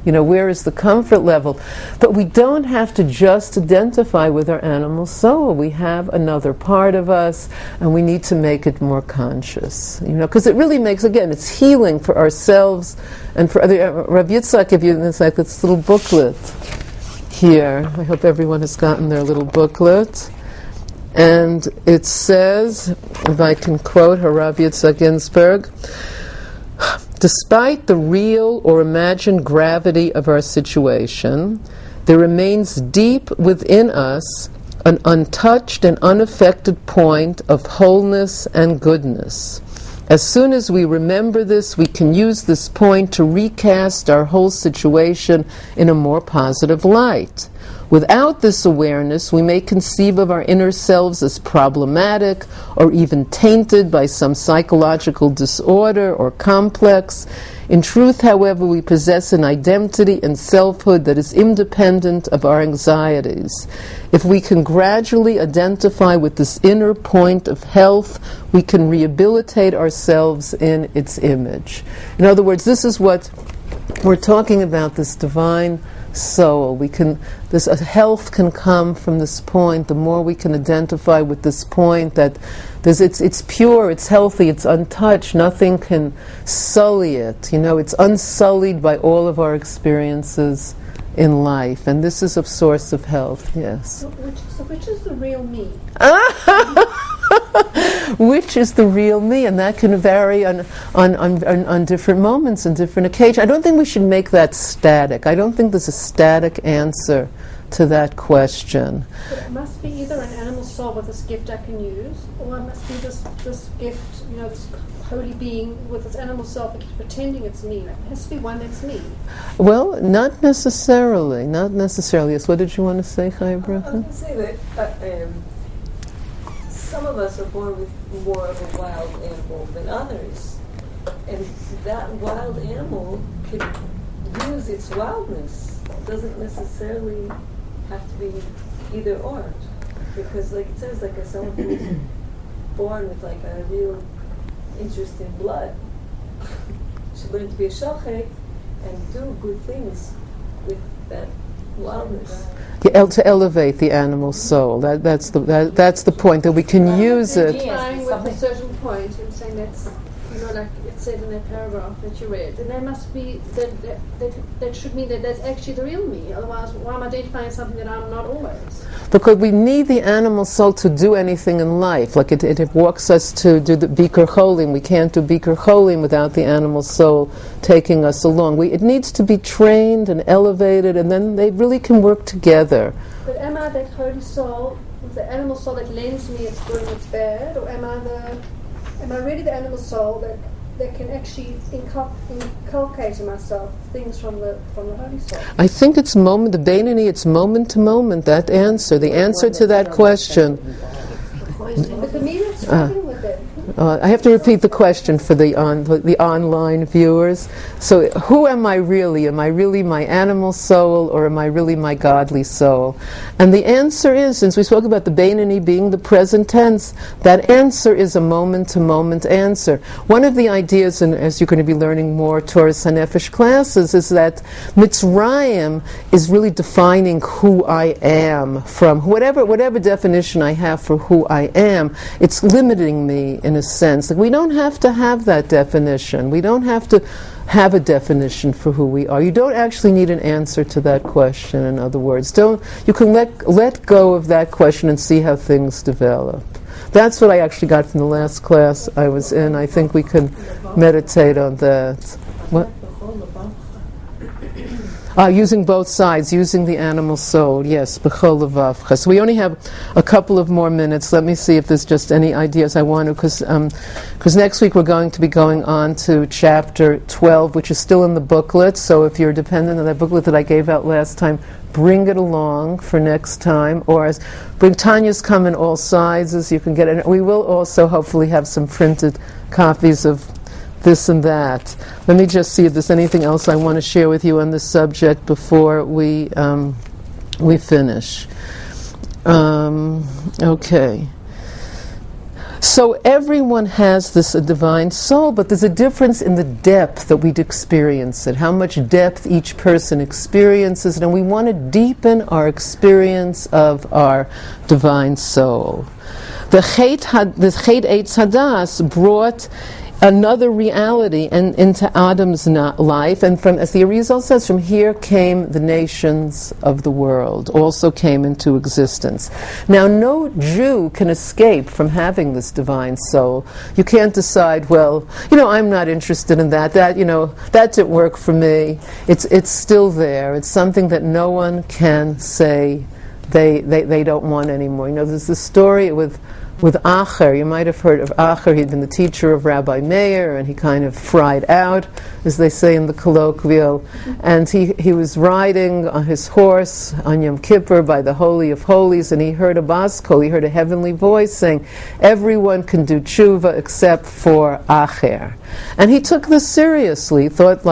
Where is the comfort level? But we don't have to just identify with our animal soul. We have another part of us, and we need to make it more conscious. Because it really makes, again, it's healing for ourselves and for other. Rav Yitzhak gave you this little booklet here. I hope everyone has gotten their little booklet. And it says, if I can quote Rav Yitzhak Ginsburg, despite the real or imagined gravity of our situation, there remains deep within us an untouched and unaffected point of wholeness and goodness. As soon as we remember this, we can use this point to recast our whole situation in a more positive light. Without this awareness, we may conceive of our inner selves as problematic or even tainted by some psychological disorder or complex. In truth, however, we possess an identity and selfhood that is independent of our anxieties. If we can gradually identify with this inner point of health, we can rehabilitate ourselves in its image. In other words, this is what we're talking about, this divine soul. This health can come from this point. The more we can identify with this point, that it's pure, it's healthy, it's untouched. Nothing can sully it. It's unsullied by all of our experiences in life, and this is a source of health. Yes. So which is the real me? Which is the real me? And that can vary on different moments and different occasions. I don't think we should make that static. I don't think there's a static answer to that question. But it must be either an animal soul with this gift I can use, or it must be this gift, this holy being with its animal self that keeps pretending it's me. It has to be one that's me. Well, not necessarily. Yes, what did you want to say, Chaya I was Bracha? going to say that some of us are born with more of a wild animal than others. And that wild animal can use its wildness. It doesn't necessarily have to be either or. Because like it says, like someone who's born with like a real interest in blood should learn to be a shochet and do good things with that wildness. To elevate the animal soul. That's the point, that we can use it. Trying with a certain point and saying that's, like it said in that paragraph that you read, and that must be that should mean that that's actually the real me. Otherwise, why am I identifying something that I'm not always? Because we need the animal soul to do anything in life. Like it walks us to do the Bikur Cholim. We can't do Bikur Cholim without the animal soul taking us along. It needs to be trained and elevated, and then they really can work together. But am I that holy soul, the animal soul that lends me its good and its bad, or am I really the animal soul that can actually inculcate in myself things from the Holy Soul? I think it's moment to moment, that answer, the answer to that question. But for me, that's struggling with it. I have to repeat the question for the online viewers. So, who am I really? Am I really my animal soul, or am I really my godly soul? And the answer is, since we spoke about the Beinoni being the present tense, that answer is a moment-to-moment answer. One of the ideas, and as you're going to be learning more Torah's HaNefesh classes, is that Mitzrayim is really defining who I am from whatever definition I have for who I am. It's limiting me in a sense. Like, we don't have to have that definition. We don't have to have a definition for who we are. You don't actually need an answer to that question, in other words. You can let go of that question and see how things develop. That's what I actually got from the last class I was in. I think we can meditate on that. What? Using both sides, using the animal soul, yes, b'chol levavcha. So we only have a couple of more minutes. Let me see if there's just any ideas I want to, because next week we're going to be going on to chapter 12, which is still in the booklet. So if you're dependent on that booklet that I gave out last time, bring it along for next time, or bring Tanya's come in all sizes. You can get it. We will also hopefully have some printed copies of this and that. Let me just see if there's anything else I want to share with you on this subject before we finish. Okay. So everyone has this divine soul, but there's a difference in the depth that we'd experience it, how much depth each person experiences, and we want to deepen our experience of our divine soul. The Chet Eitz Hadas brought another reality into Adam's life, and as the Arizal says, from here came the nations of the world, also came into existence. Now, no Jew can escape from having this divine soul. You can't decide, well, I'm not interested in that that didn't work for me. It's still there. It's something that no one can say they don't want anymore. There's this story with Acher. You might have heard of Acher. He'd been the teacher of Rabbi Meir, and he kind of fried out, as they say in the colloquial. And he was riding on his horse on Yom Kippur by the Holy of Holies, and he heard a baskol, he heard a heavenly voice saying, everyone can do tshuva except for Acher. And he took this seriously, thought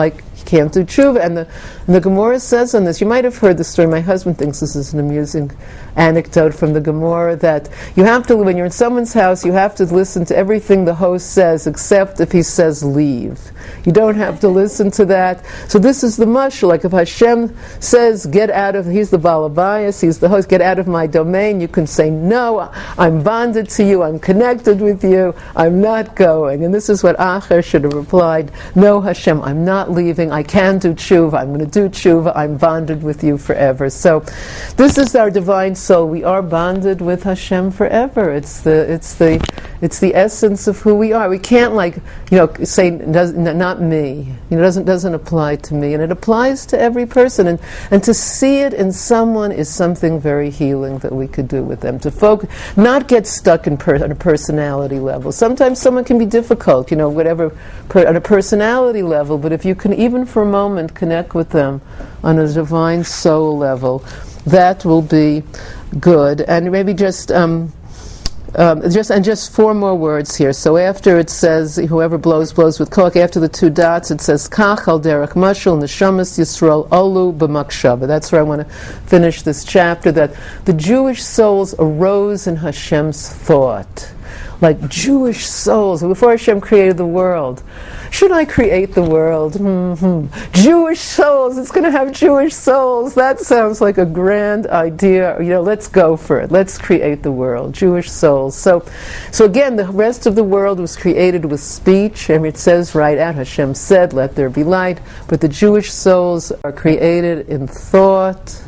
can't do tshuva. And the Gemara says on this, you might have heard the story, my husband thinks this is an amusing anecdote from the Gemara, that you have to, when you're in someone's house, you have to listen to everything the host says except if he says leave. You don't have to listen to that. So this is the mashal, like if Hashem says get out of, he's the balabayas, he's the host, get out of my domain, you can say no, I'm bonded to you, I'm connected with you, I'm not going. And this is what Acher should have replied, no Hashem, I'm not leaving, I can do tshuva, I'm going to do tshuva, I'm bonded with you forever. So this is our divine soul. We are bonded with Hashem forever. It's the essence of who we are. We can't say not me. Doesn't apply to me, and it applies to every person. And to see it in someone is something very healing that we could do with them. To not get stuck on a personality level. Sometimes someone can be difficult, whatever on a personality level. But if you can even for a moment connect with them on a divine soul level, that will be good. And maybe just 4 more words here. So after it says, whoever blows with koach, after the 2 dots, it says, Kach al derech mashal neshamas Yisrael olu b'makshava. That's where I want to finish this chapter, that the Jewish souls arose in Hashem's thought. like Jewish souls. Before Hashem created the world, should I create the world? Jewish souls. It's going to have Jewish souls. That sounds like a grand idea. Let's go for it. Let's create the world. Jewish souls. So again, the rest of the world was created with speech, and it says right out, Hashem said, "Let there be light." But the Jewish souls are created in thought,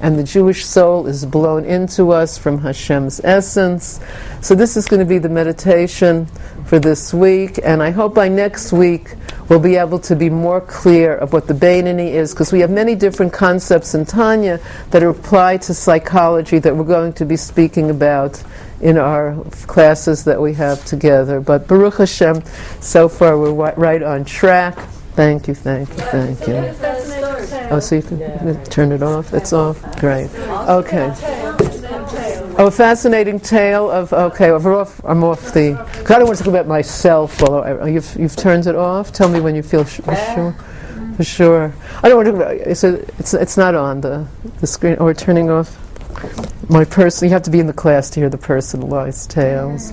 and the Jewish soul is blown into us from Hashem's essence. So this is going to be the meditation for this week, and I hope by next week we'll be able to be more clear of what the Beinoni is, because we have many different concepts in Tanya that are applied to psychology that we're going to be speaking about in our classes that we have together. But Baruch Hashem, so far we're right on track. Thank you. Oh, so you can turn it off? It's off? Great. Okay. Oh, a fascinating tale of, I'm off the, because I don't want to talk about myself, although you've turned it off? Tell me when you feel sure. For sure. I don't want to talk about, it's not on the screen, or turning off my person. You have to be in the class to hear the personalized tales.